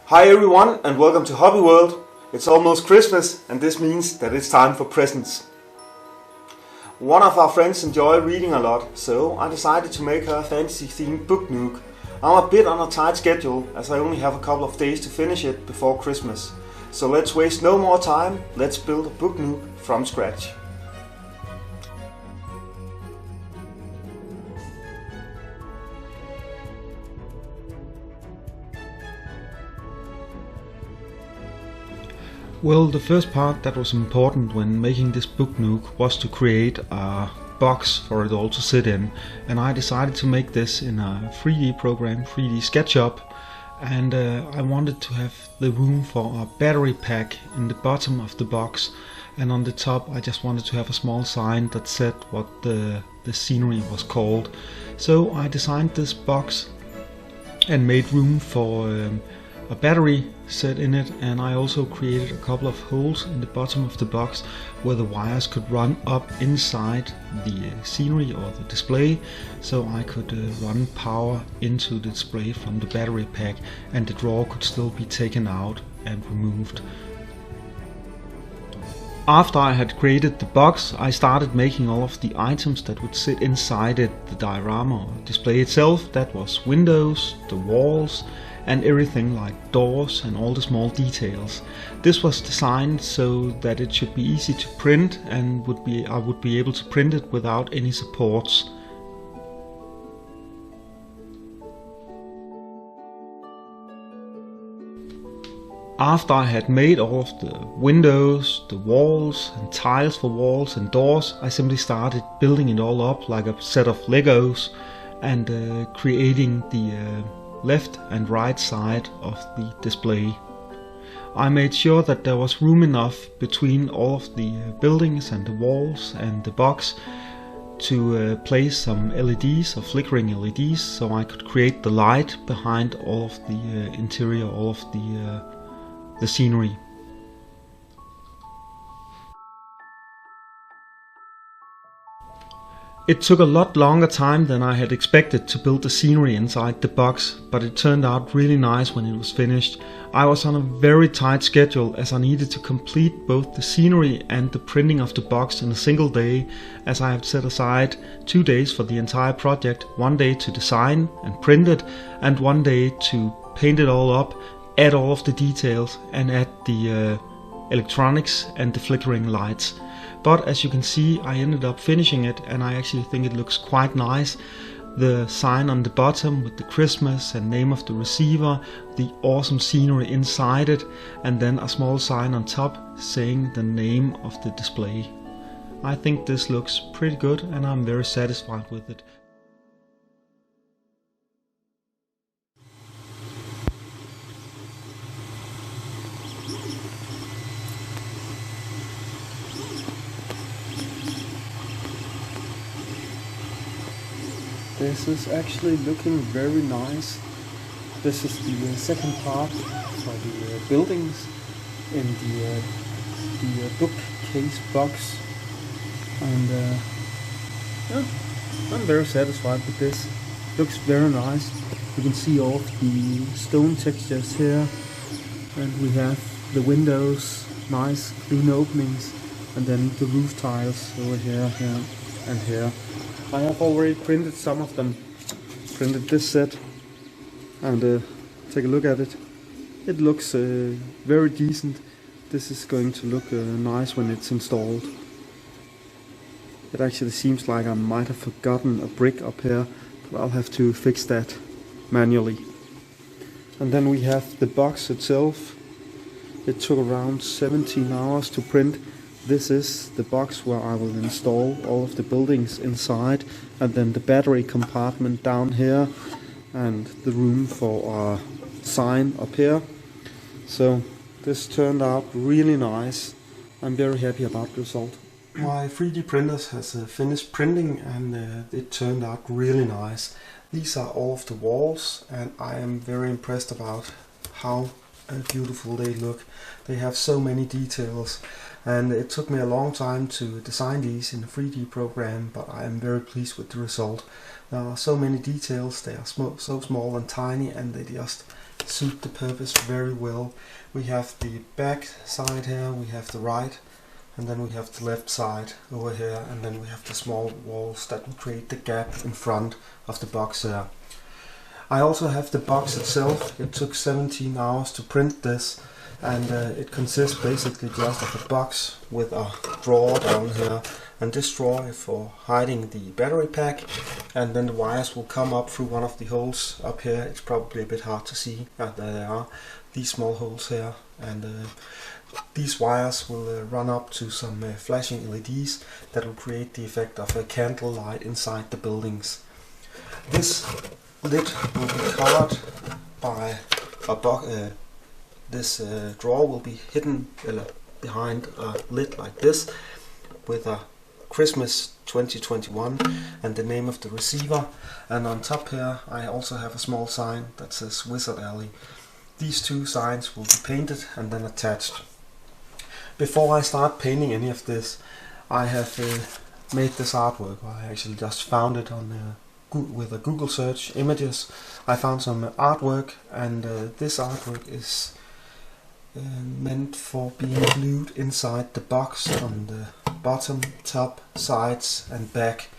Hi everyone and welcome to Hobby World. It's almost Christmas and this means that it's time for presents. One of our friends enjoys reading a lot, so I decided to make her a fantasy themed Book Nook. I'm a bit on a tight schedule as I only have a couple of days to finish it before Christmas. So let's waste no more time, let's build a Book Nook from scratch. Well, the first part that was important when making this Book Nook was to create a box for it all to sit in, and I decided to make this in a 3D program, 3D SketchUp, and I wanted to have the room for a battery pack in the bottom of the box, and on the top I just wanted to have a small sign that said what the scenery was called. So I designed this box and made room for a battery set in it, and I also created a couple of holes in the bottom of the box where the wires could run up inside the scenery or the display, so I could run power into the display from the battery pack and the drawer could still be taken out and removed. After I had created the box, I started making all of the items that would sit inside it, the diorama or display itself. That was windows, the walls, and everything like doors and all the small details. This was designed so that it should be easy to print and I would be able to print it without any supports. After I had made all of the windows, the walls and tiles for walls and doors, I simply started building it all up like a set of Legos and creating the left and right side of the display. I made sure that there was room enough between all of the buildings and the walls and the box to place some LEDs or flickering LEDs, so I could create the light behind all of the interior, all of the scenery. It took a lot longer time than I had expected to build the scenery inside the box, but it turned out really nice when it was finished. I was on a very tight schedule as I needed to complete both the scenery and the printing of the box in a single day, as I had set aside 2 days for the entire project, 1 day to design and print it, and 1 day to paint it all up, add all of the details and add the electronics and the flickering lights. But as you can see, I ended up finishing it and I actually think it looks quite nice. The sign on the bottom with the Christmas and name of the receiver, the awesome scenery inside it, and then a small sign on top saying the name of the display. I think this looks pretty good and I'm very satisfied with it. This is actually looking very nice. This is the second part for the buildings in the bookcase box, and yeah, I'm very satisfied with this. Looks very nice. You can see all of the stone textures here, and we have the windows, nice clean openings, and then the roof tiles over here, here and here. I have already printed some of them, printed this set, and take a look at it. It looks very decent. This is going to look nice when it's installed. It actually seems like I might have forgotten a brick up here, but I'll have to fix that manually. And then we have the box itself. It took around 17 hours to print. This is the box where I will install all of the buildings inside, and then the battery compartment down here, and the room for a sign up here. So this turned out really nice. I'm very happy about the result. My 3D printer has finished printing and it turned out really nice. These are all of the walls and I am very impressed about how beautiful they look. They have so many details. and it took me a long time to design these in a 3D program, but I am very pleased with the result. There are so many details, they are so small and tiny, and they just suit the purpose very well. We have the back side here, we have the right, and then we have the left side over here, and then we have the small walls that will create the gap in front of the box here. I also have the box itself. It took 17 hours to print this, and it consists basically just of a box with a drawer down here, and this drawer is for hiding the battery pack, and then the wires will come up through one of the holes up here. It's probably a bit hard to see. There they are, these small holes here, and these wires will run up to some flashing LEDs that will create the effect of a candle light inside the buildings. This lid will be covered by a box. This drawer will be hidden behind a lid like this with a Christmas 2021 and the name of the receiver, and on top here I also have a small sign that says Wizard Alley. These two signs will be painted and then attached. Before I start painting any of this, I have made this artwork. I actually just found it on with a Google search, images. I found some artwork, and this artwork is meant for being glued inside the box on the bottom, top, sides and back,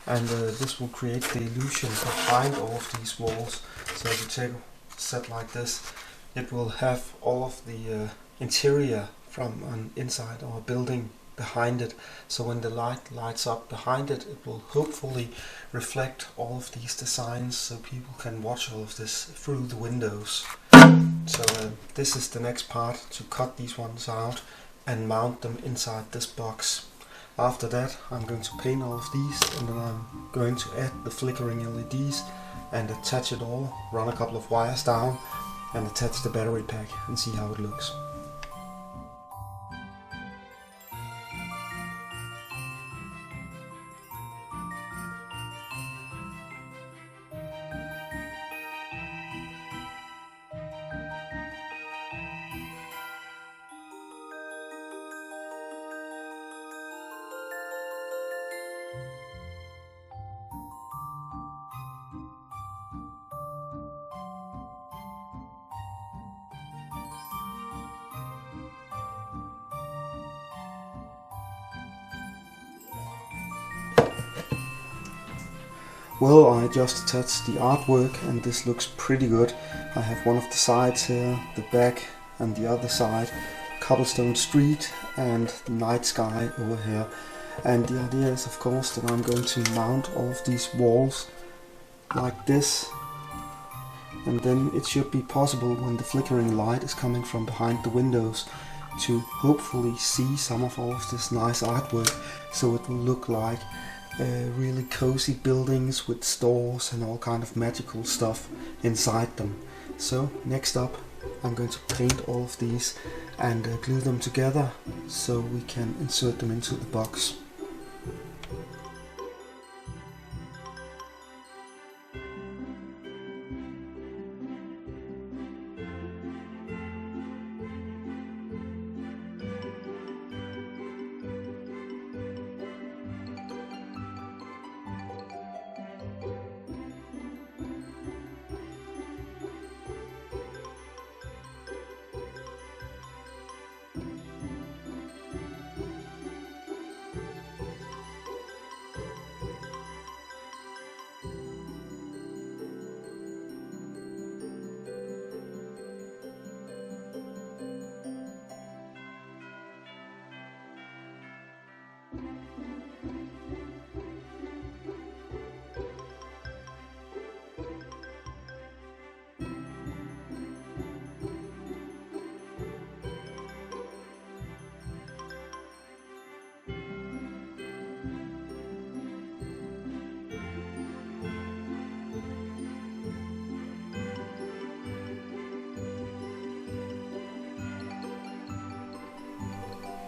and this will create the illusion behind all of these walls. So if you take a set like this, it will have all of the interior from an inside or a building behind it, so when the light lights up behind it, it will hopefully reflect all of these designs so people can watch all of this through the windows. So this is the next part, to cut these ones out and mount them inside this box. After that I'm going to paint all of these, and then I'm going to add the flickering LEDs and attach it all, run a couple of wires down and attach the battery pack and see how it looks. Well, I just attached the artwork and this looks pretty good. I have one of the sides here, the back and the other side, cobblestone street and the night sky over here. And the idea is of course that I'm going to mount all of these walls like this, and then it should be possible when the flickering light is coming from behind the windows to hopefully see some of all of this nice artwork, so it will look like really cozy buildings with stores and all kind of magical stuff inside them. So next up I'm going to paint all of these and glue them together so we can insert them into the box.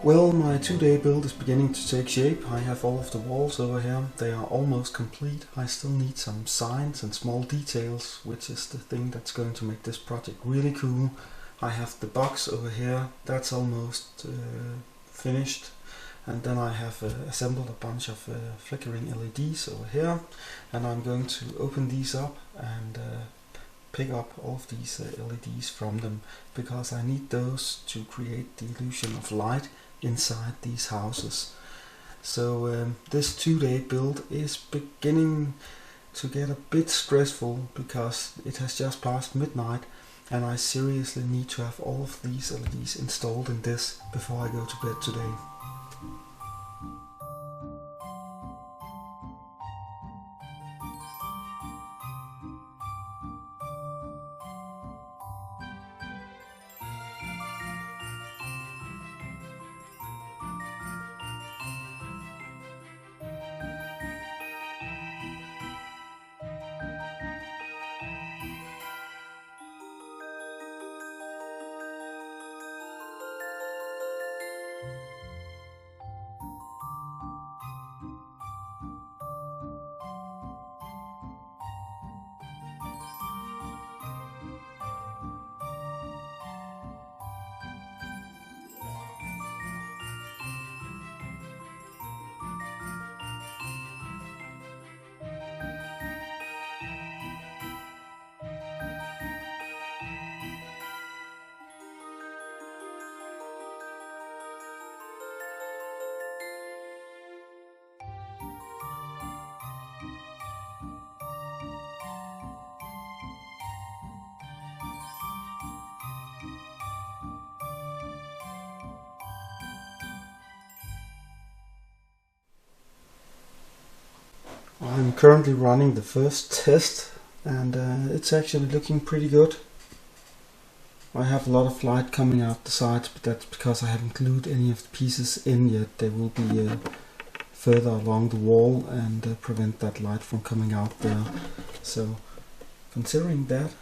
Well, my 2-day build is beginning to take shape. I have all of the walls over here. They are almost complete. I still need some signs and small details, which is the thing that's going to make this project really cool. I have the box over here. That's almost finished. And then I have assembled a bunch of flickering LEDs over here, and I'm going to open these up and pick up all of these LEDs from them, because I need those to create the illusion of light inside these houses. So this 2-day build is beginning to get a bit stressful because it has just passed midnight, and I seriously need to have all of these LEDs installed in this before I go to bed today. I'm currently running the first test, and it's actually looking pretty good. I have a lot of light coming out the sides, but that's because I haven't glued any of the pieces in yet. They will be further along the wall and prevent that light from coming out there. So considering that,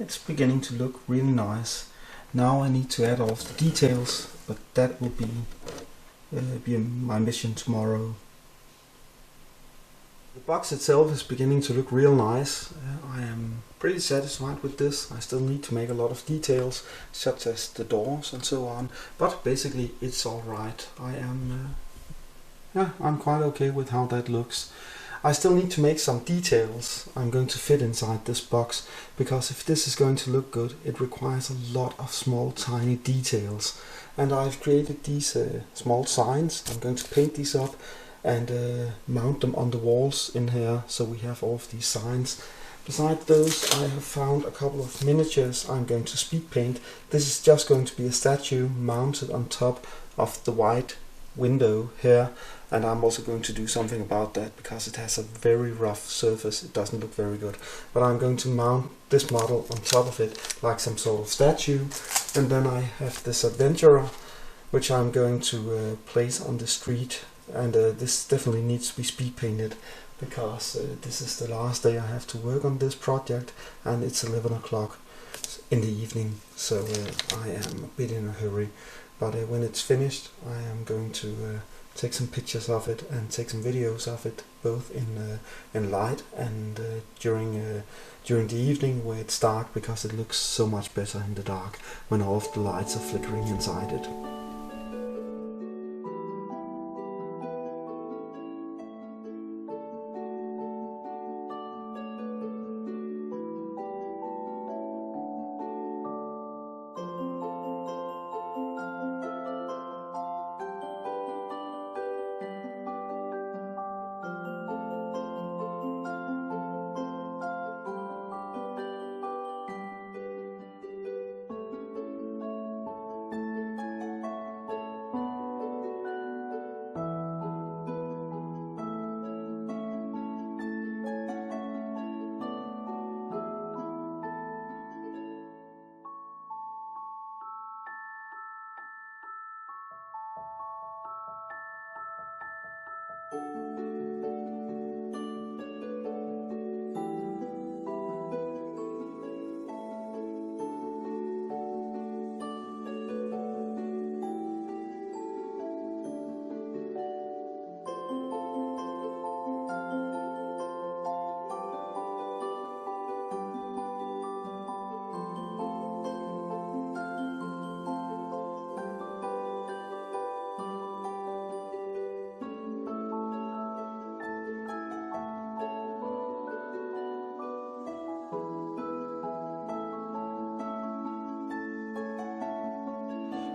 it's beginning to look really nice. Now I need to add all of the details, but that will be my mission tomorrow. The box itself is beginning to look real nice. I am pretty satisfied with this. I still need to make a lot of details, such as the doors and so on, but basically it's alright. I'm quite okay with how that looks. I still need to make some details I'm going to fit inside this box, because if this is going to look good, it requires a lot of small tiny details. And I've created these small signs. I'm going to paint these up and mount them on the walls in here, so we have all of these signs. Besides those, I have found a couple of miniatures I'm going to speed paint. This is just going to be a statue mounted on top of the white window here, and I'm also going to do something about that because it has a very rough surface. It doesn't look very good, but I'm going to mount this model on top of it like some sort of statue. And then I have this adventurer, which I'm going to place on the street, and this definitely needs to be speed painted because this is the last day I have to work on this project, and it's 11 o'clock in the evening, so I am a bit in a hurry. But when it's finished, I am going to take some pictures of it and take some videos of it, both in light and during the evening where it's dark, because it looks so much better in the dark when all of the lights are flickering inside it.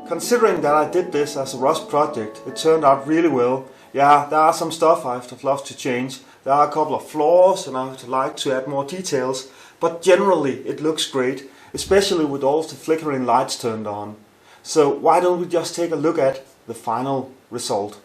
Considering that I did this as a rush project, it turned out really well. Yeah, there are some stuff I would have loved to change. There are a couple of flaws and I would like to add more details, but generally it looks great, especially with all of the flickering lights turned on. So why don't we just take a look at the final result.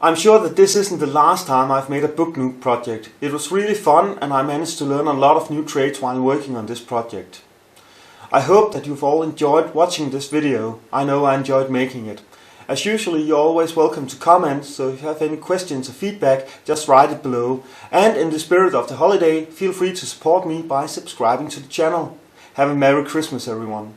I'm sure that this isn't the last time I've made a Book Nook project. It was really fun and I managed to learn a lot of new trades while working on this project. I hope that you've all enjoyed watching this video. I know I enjoyed making it. As usually, you're always welcome to comment, so if you have any questions or feedback, just write it below. And in the spirit of the holiday, feel free to support me by subscribing to the channel. Have a Merry Christmas, everyone.